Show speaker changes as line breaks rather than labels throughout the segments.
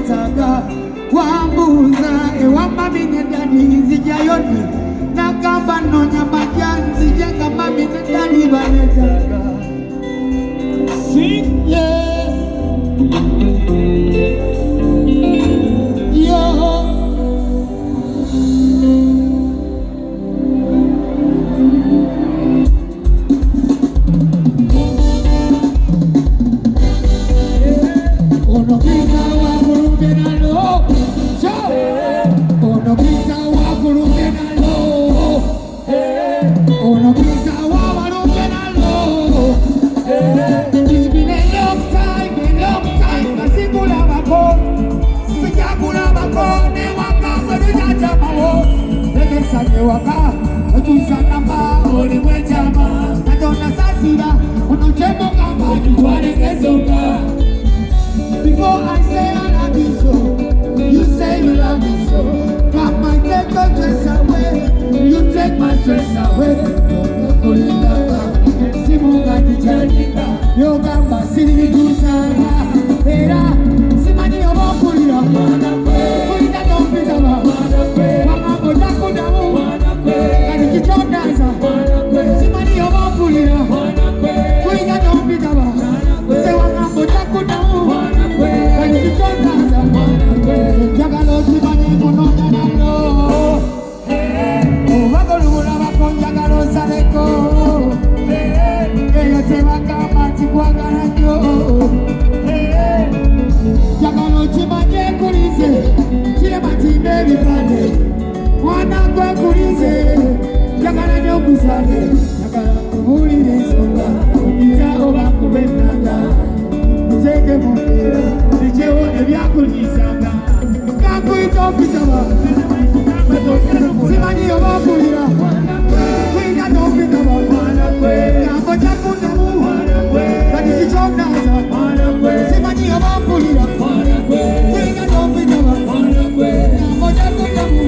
wetaga wambuza ewamba minedani nzijayoni nakamba nonya majanzi jenga mami nedani banetaga sing yeah yo waka tusanamba ole wejama natona sasira unochemo kama kitwale kezoka. Before I say I love you so, you say you love me so. Come and take the stress away, you take my stress away. Simunga tijarika, yoga basiri tusanga. Era simani omokulira, kulita dompita ba. Mama boda boda wo, kani kichondaza. Simani omokulira, kulita dompita ba. Sewa boda boda wo, kani kichondaza. Jagalo simani kono janalo. Oh wagolula wakonja galo saleko. Yote wakamati kwa garanyo. Jagalo chimanye kulize, chile matime vipande. Mwana kwe kulize, jagala nyokusane. Jagala kumuli nesonga, ukiza oba kubenanga. Mzeke mokera, nichewo evyakunisanga. Kaku ito pitaba, simani oba kulira. Kuinga no pitaba, kambo chakunda mu. Kati kichondaza, simani oba kulira. Kuinga no pitaba, kambo chakunda mu.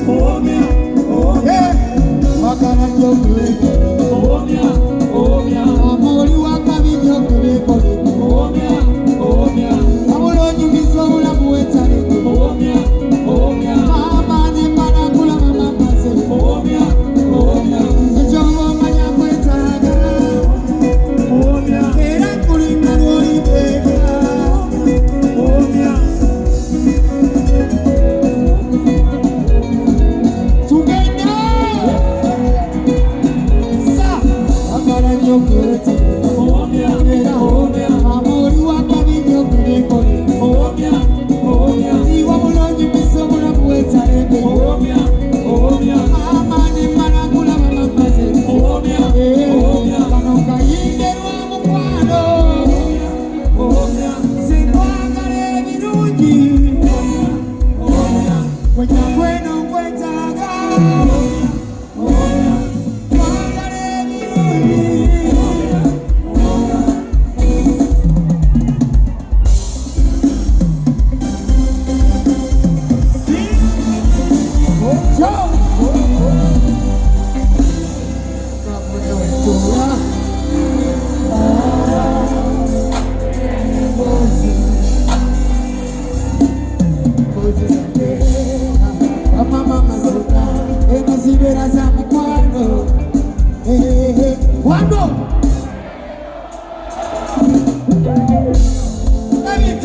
Oh,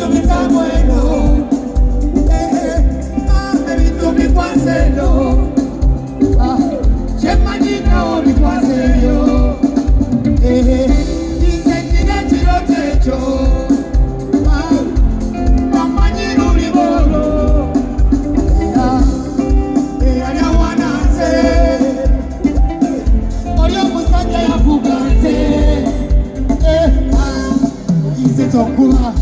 ebintu bitamweno ebintu bikwaseno kyemanyikawo bikwaseyo nze nina kiroto ekyo bamanyi luli bolo eyali awananze oli omusajja yavuga nze nze tokuba